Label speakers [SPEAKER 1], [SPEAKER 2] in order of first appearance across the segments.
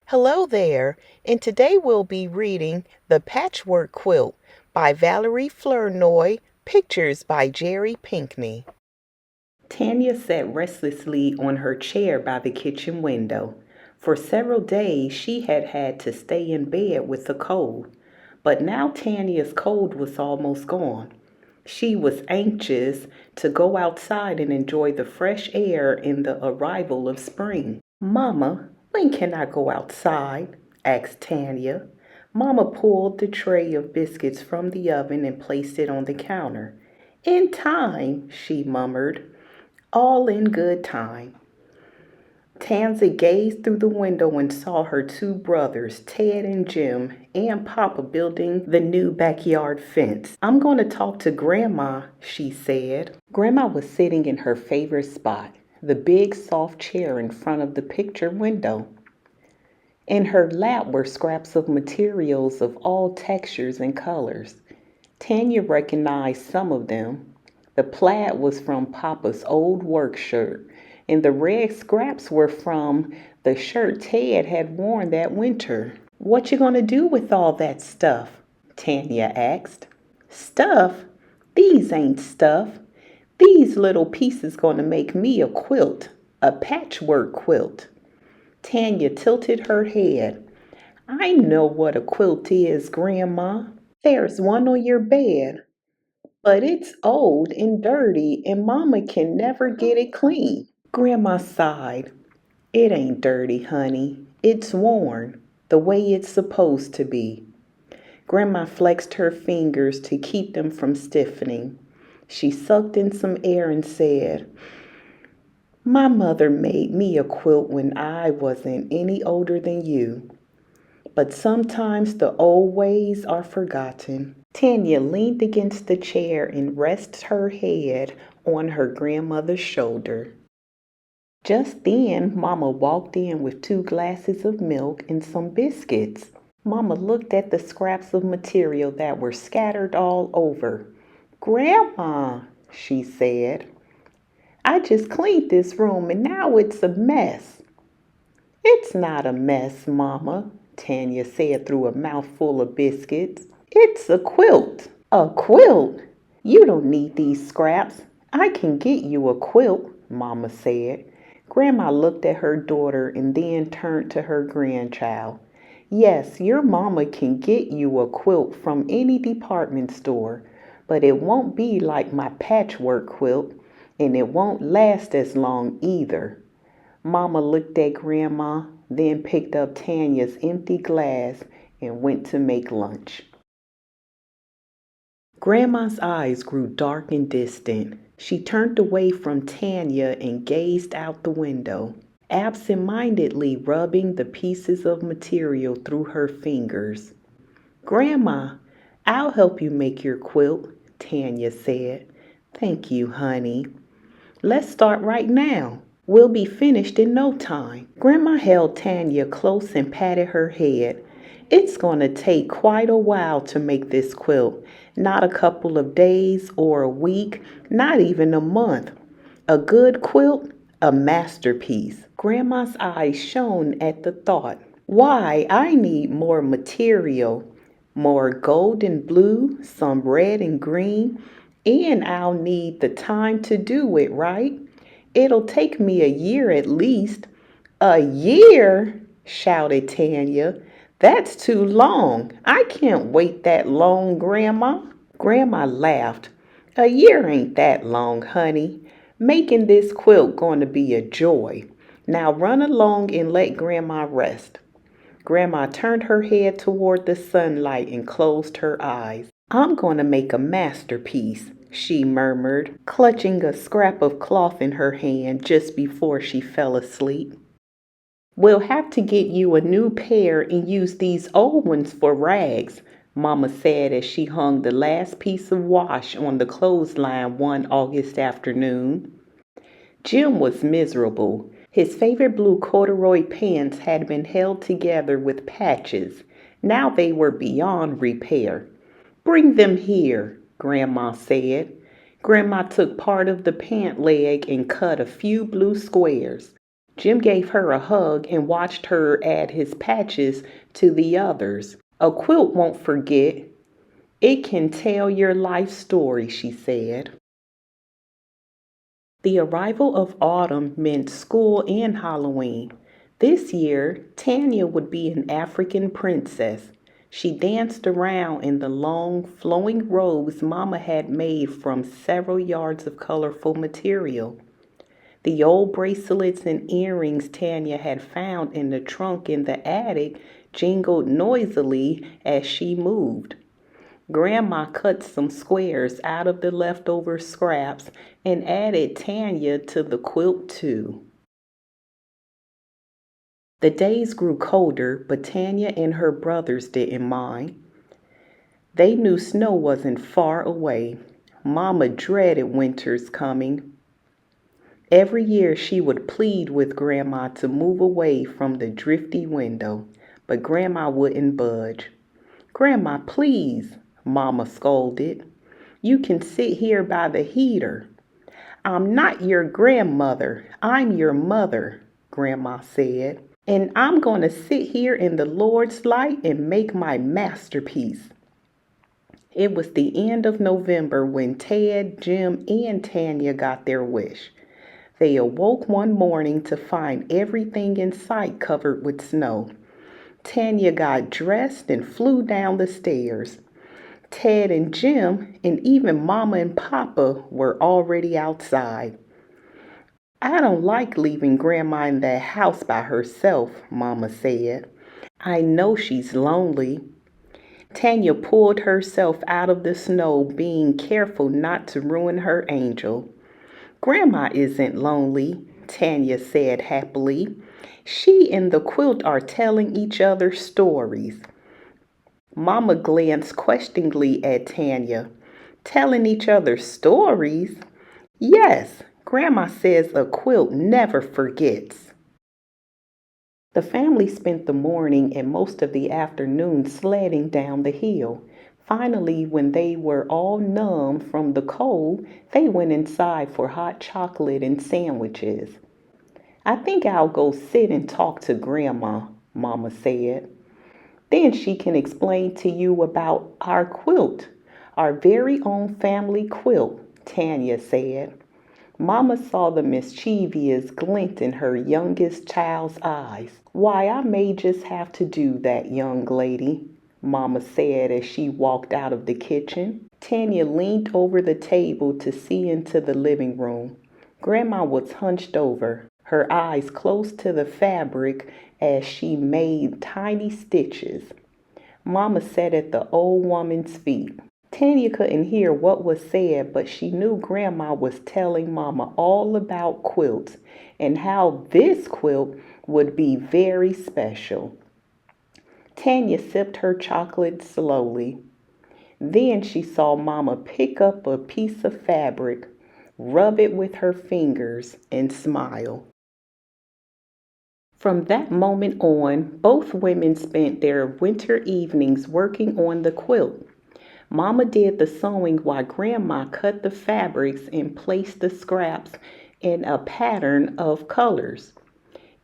[SPEAKER 1] Hello there, and today we'll be reading The Patchwork Quilt by Valerie Flournoy, pictures by Jerry Pinkney. Tanya sat restlessly on her chair by the kitchen window. For several days she had had to stay in bed with the cold, but now Tanya's cold was almost gone. She was anxious to go outside and enjoy the fresh air and the arrival of spring. "Mama, when can I go outside?" asked Tanya. Mama pulled the tray of biscuits from the oven and placed it on the counter. "In time," she murmured. "All in good time." Tansy gazed through the window and saw her two brothers, Ted and Jim, and Papa building the new backyard fence. "I'm going to talk to Grandma," she said. Grandma was sitting in her favorite spot, the big soft chair in front of the picture window. In her lap were scraps of materials of all textures and colors. Tanya recognized some of them. The plaid was from Papa's old work shirt, and the red scraps were from the shirt Ted had worn that winter. "What you gonna do with all that stuff?" Tanya asked. "Stuff? These ain't stuff. These little pieces gonna make me a quilt, a patchwork quilt." Tanya tilted her head. "I know what a quilt is, Grandma. There's one on your bed. But it's old and dirty, and Mama can never get it clean." Grandma sighed. "It ain't dirty, honey. It's worn, the way it's supposed to be." Grandma flexed her fingers to keep them from stiffening. She sucked in some air and said, "My mother made me a quilt when I wasn't any older than you. But sometimes the old ways are forgotten." Tanya leaned against the chair and rested her head on her grandmother's shoulder. Just then, Mama walked in with 2 glasses of milk and some biscuits. Mama looked at the scraps of material that were scattered all over. "Grandma," she said, "I just cleaned this room and now it's a mess." "It's not a mess, Mama," Tanya said through a mouthful of biscuits. "It's a quilt." "A quilt? You don't need these scraps. I can get you a quilt," Mama said. Grandma looked at her daughter and then turned to her grandchild. "Yes, your mama can get you a quilt from any department store, but it won't be like my patchwork quilt, and it won't last as long either." Mama looked at Grandma, then picked up Tanya's empty glass and went to make lunch. Grandma's eyes grew dark and distant. She turned away from Tanya and gazed out the window, absent-mindedly rubbing the pieces of material through her fingers. "Grandma, I'll help you make your quilt," Tanya said. "Thank you, honey. Let's start right now. We'll be finished in no time." Grandma held Tanya close and patted her head. "It's going to take quite a while to make this quilt. Not a couple of days or a week, not even a month. A good quilt, a masterpiece." Grandma's eyes shone at the thought. "Why, I need more material, more gold and blue, some red and green, and I'll need the time to do it, right? It'll take me a year at least." "A year?" shouted Tanya. "That's too long. I can't wait that long, Grandma." Grandma laughed. "A year ain't that long, honey. Making this quilt going to be a joy. Now run along and let Grandma rest." Grandma turned her head toward the sunlight and closed her eyes. "I'm going to make a masterpiece," she murmured, clutching a scrap of cloth in her hand just before she fell asleep. "We'll have to get you a new pair and use these old ones for rags," Mama said as she hung the last piece of wash on the clothesline one August afternoon. Jim was miserable. His favorite blue corduroy pants had been held together with patches. Now they were beyond repair. "Bring them here," Grandma said. Grandma took part of the pant leg and cut a few blue squares. Jim gave her a hug and watched her add his patches to the others. A quilt won't forget. It can tell your life story, she said. The arrival of autumn meant school and Halloween. This year, Tanya would be an African princess. She danced around in the long, flowing robes Mama had made from several yards of colorful material. The old bracelets and earrings Tanya had found in the trunk in the attic jingled noisily as she moved. Grandma cut some squares out of the leftover scraps and added Tanya to the quilt too. The days grew colder, but Tanya and her brothers didn't mind. They knew snow wasn't far away. Mama dreaded winter's coming. Every year she would plead with Grandma to move away from the drifty window, but Grandma wouldn't budge. "Grandma, please," Mama scolded. "You can sit here by the heater." "I'm not your grandmother. I'm your mother," Grandma said. "And I'm going to sit here in the Lord's light and make my masterpiece." It was the end of November when Ted, Jim, and Tanya got their wish. They awoke one morning to find everything in sight covered with snow. Tanya got dressed and flew down the stairs. Ted and Jim and even Mama and Papa were already outside. "I don't like leaving Grandma in that house by herself," Mama said. "I know she's lonely." Tanya pulled herself out of the snow, being careful not to ruin her angel. "Grandma isn't lonely," Tanya said happily. "She and the quilt are telling each other stories." Mama glanced questioningly at Tanya. "Telling each other stories?" "Yes, Grandma says a quilt never forgets." The family spent the morning and most of the afternoon sledding down the hill. Finally, when they were all numb from the cold, they went inside for hot chocolate and sandwiches. "I think I'll go sit and talk to Grandma," Mama said. "Then she can explain to you about our quilt, our very own family quilt," Tanya said. Mama saw the mischievous glint in her youngest child's eyes. "Why, I may just have to do that, young lady," Mama said as she walked out of the kitchen. Tanya leaned over the table to see into the living room. Grandma was hunched over, her eyes close to the fabric as she made tiny stitches. Mama sat at the old woman's feet. Tanya couldn't hear what was said, but she knew Grandma was telling Mama all about quilts and how this quilt would be very special. Tanya sipped her chocolate slowly. Then she saw Mama pick up a piece of fabric, rub it with her fingers, and smile. From that moment on, both women spent their winter evenings working on the quilt. Mama did the sewing while Grandma cut the fabrics and placed the scraps in a pattern of colors.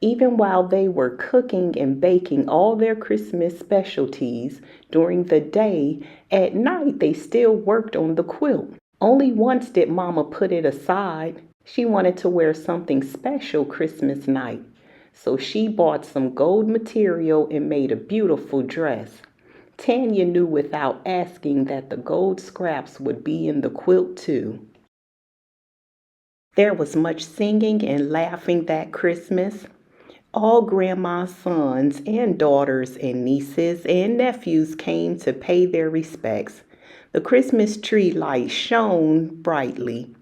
[SPEAKER 1] Even while they were cooking and baking all their Christmas specialties during the day, at night they still worked on the quilt. Only once did Mama put it aside. She wanted to wear something special Christmas night. So she bought some gold material and made a beautiful dress. Tanya knew without asking that the gold scraps would be in the quilt too. There was much singing and laughing that Christmas. All Grandma's sons and daughters and nieces and nephews came to pay their respects. The Christmas tree light shone brightly,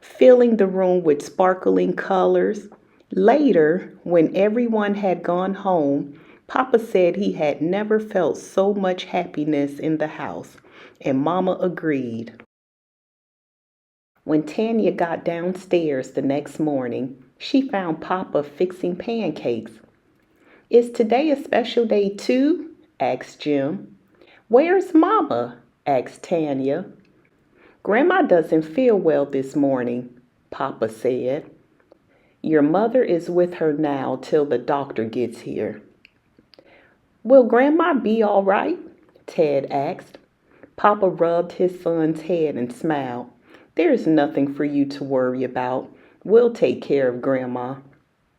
[SPEAKER 1] filling the room with sparkling colors. Later, when everyone had gone home, Papa said he had never felt so much happiness in the house, and Mama agreed. When Tanya got downstairs the next morning, she found Papa fixing pancakes. "Is today a special day too?" asked Jim. "Where's Mama?" asked Tanya. "Grandma doesn't feel well this morning," Papa said. Your mother is with her now till the doctor gets here. Will Grandma be all right? Ted asked. Papa rubbed his son's head and smiled. There's nothing for you to worry about. We'll take care of Grandma.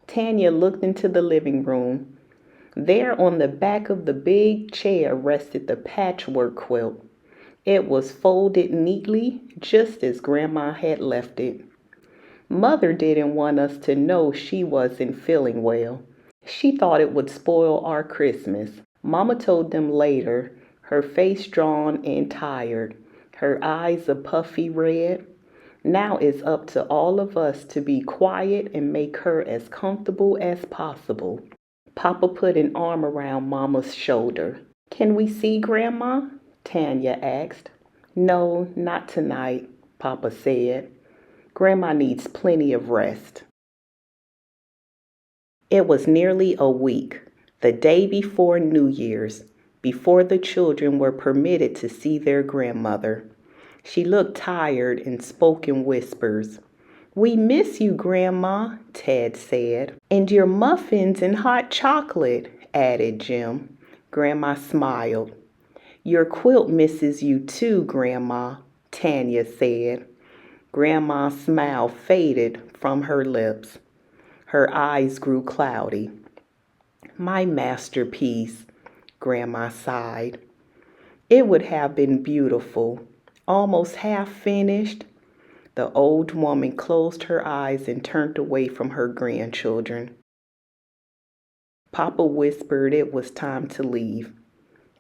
[SPEAKER 1] Tanya looked into the living room. There on the back of the big chair rested the patchwork quilt. It was folded neatly, just as Grandma had left it. Mother didn't want us to know she wasn't feeling well. She thought it would spoil our Christmas. Mama told them later, her face drawn and tired, her eyes a puffy red. Now it's up to all of us to be quiet and make her as comfortable as possible. Papa put an arm around Mama's shoulder. Can we see Grandma? Tanya asked. No, not tonight, Papa said. Grandma needs plenty of rest. It was nearly a week, the day before New Year's, before the children were permitted to see their grandmother. She looked tired and spoke in whispers. We miss you, Grandma, Ted said. And your muffins and hot chocolate, added Jim. Grandma smiled. Your quilt misses you too, Grandma, Tanya said. Grandma's smile faded from her lips. Her eyes grew cloudy. My masterpiece, Grandma sighed. It would have been beautiful, almost half finished. The old woman closed her eyes and turned away from her grandchildren. Papa whispered it was time to leave.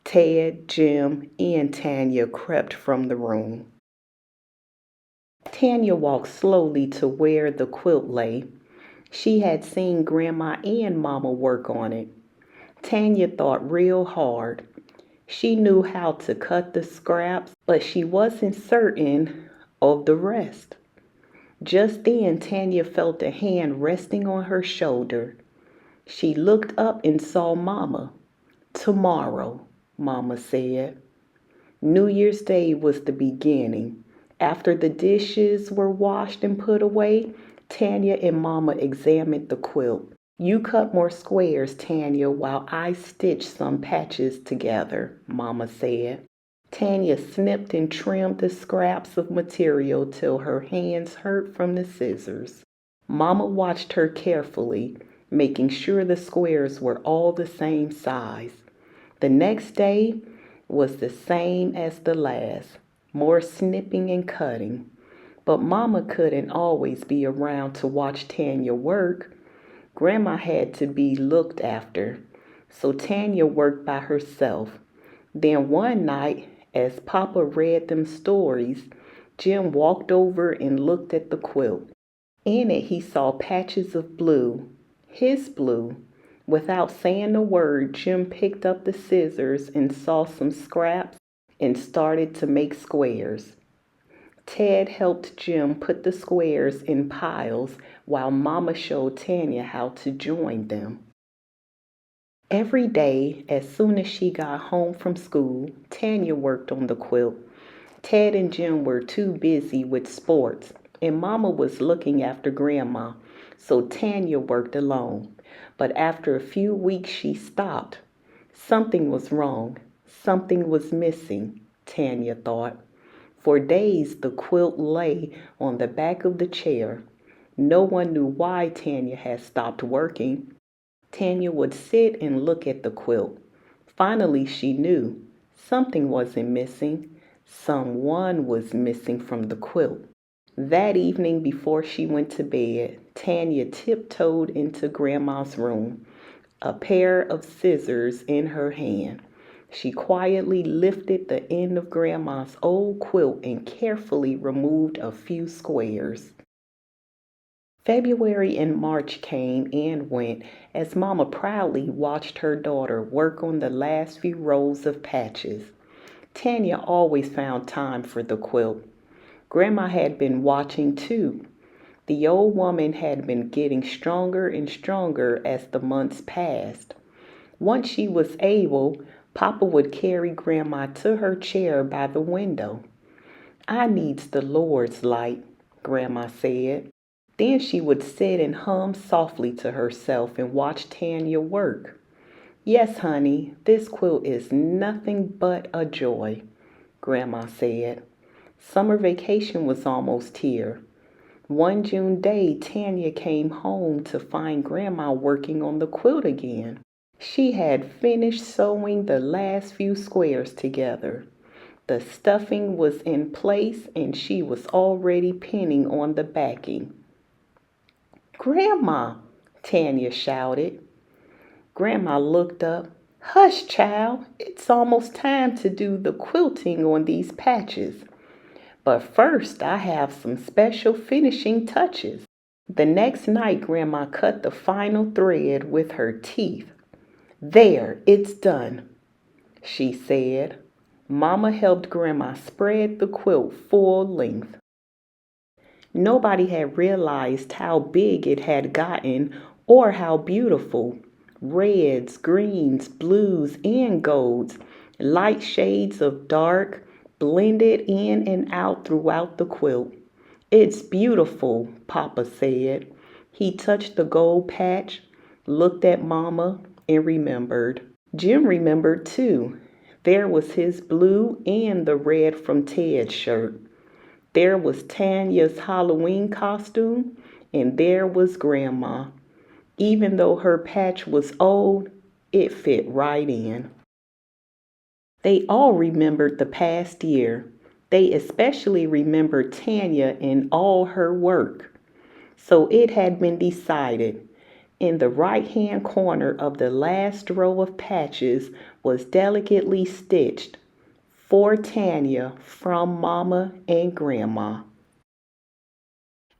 [SPEAKER 1] Ted, Jim, and Tanya crept from the room. Tanya walked slowly to where the quilt lay. She had seen Grandma and Mama work on it. Tanya thought real hard. She knew how to cut the scraps, but she wasn't certain of the rest. Just then, Tanya felt a hand resting on her shoulder. She looked up and saw Mama. Tomorrow, Mama said. New Year's Day was the beginning. After the dishes were washed and put away, Tanya and Mama examined the quilt. You cut more squares, Tanya, while I stitch some patches together, Mama said. Tanya snipped and trimmed the scraps of material till her hands hurt from the scissors. Mama watched her carefully, making sure the squares were all the same size. The next day was the same as the last. More snipping and cutting. But Mama couldn't always be around to watch Tanya work. Grandma had to be looked after, so Tanya worked by herself. Then one night, as Papa read them stories, Jim walked over and looked at the quilt. In it he saw patches of blue, his blue. Without saying a word, Jim picked up the scissors and saw some scraps and started to make squares. Ted helped Jim put the squares in piles while Mama showed Tanya how to join them. Every day, as soon as she got home from school, Tanya worked on the quilt. Ted and Jim were too busy with sports, and Mama was looking after Grandma, so Tanya worked alone. But after a few weeks, she stopped. Something was wrong. Something was missing, Tanya thought. For days, the quilt lay on the back of the chair. No one knew why Tanya had stopped working. Tanya would sit and look at the quilt. Finally, she knew. Something wasn't missing. Someone was missing from the quilt. That evening before she went to bed, Tanya tiptoed into Grandma's room, a pair of scissors in her hand. She quietly lifted the end of Grandma's old quilt and carefully removed a few squares. February and March came and went as Mama proudly watched her daughter work on the last few rows of patches. Tanya always found time for the quilt. Grandma had been watching too. The old woman had been getting stronger and stronger as the months passed. Once she was able, Papa would carry Grandma to her chair by the window. I needs the Lord's light, Grandma said. Then she would sit and hum softly to herself and watch Tanya work. Yes, honey, this quilt is nothing but a joy, Grandma said. Summer vacation was almost here. One June day, Tanya came home to find Grandma working on the quilt again. She had finished sewing the last few squares together. The stuffing was in place and she was already pinning on the backing. Grandma, Tanya shouted. Grandma looked up. Hush, child, it's almost time to do the quilting on these patches. But first, I have some special finishing touches. The next night, Grandma cut the final thread with her teeth. There, it's done, she said. Mama helped Grandma spread the quilt full length. Nobody had realized how big it had gotten or how beautiful. Reds, greens, blues, and golds, light shades of dark, blended in and out throughout the quilt. It's beautiful, Papa said. He touched the gold patch, looked at Mama, and remembered. Jim remembered too. There was his blue and the red from Ted's shirt. There was Tanya's Halloween costume, and there was Grandma. Even though her patch was old, it fit right in. They all remembered the past year. They especially remembered Tanya and all her work. So it had been decided. In the right-hand corner of the last row of patches was delicately stitched, For Tanya from Mama and Grandma.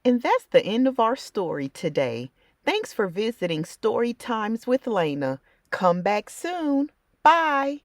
[SPEAKER 1] And that's the end of our story today. Thanks for visiting Story Times with Lena. Come back soon. Bye.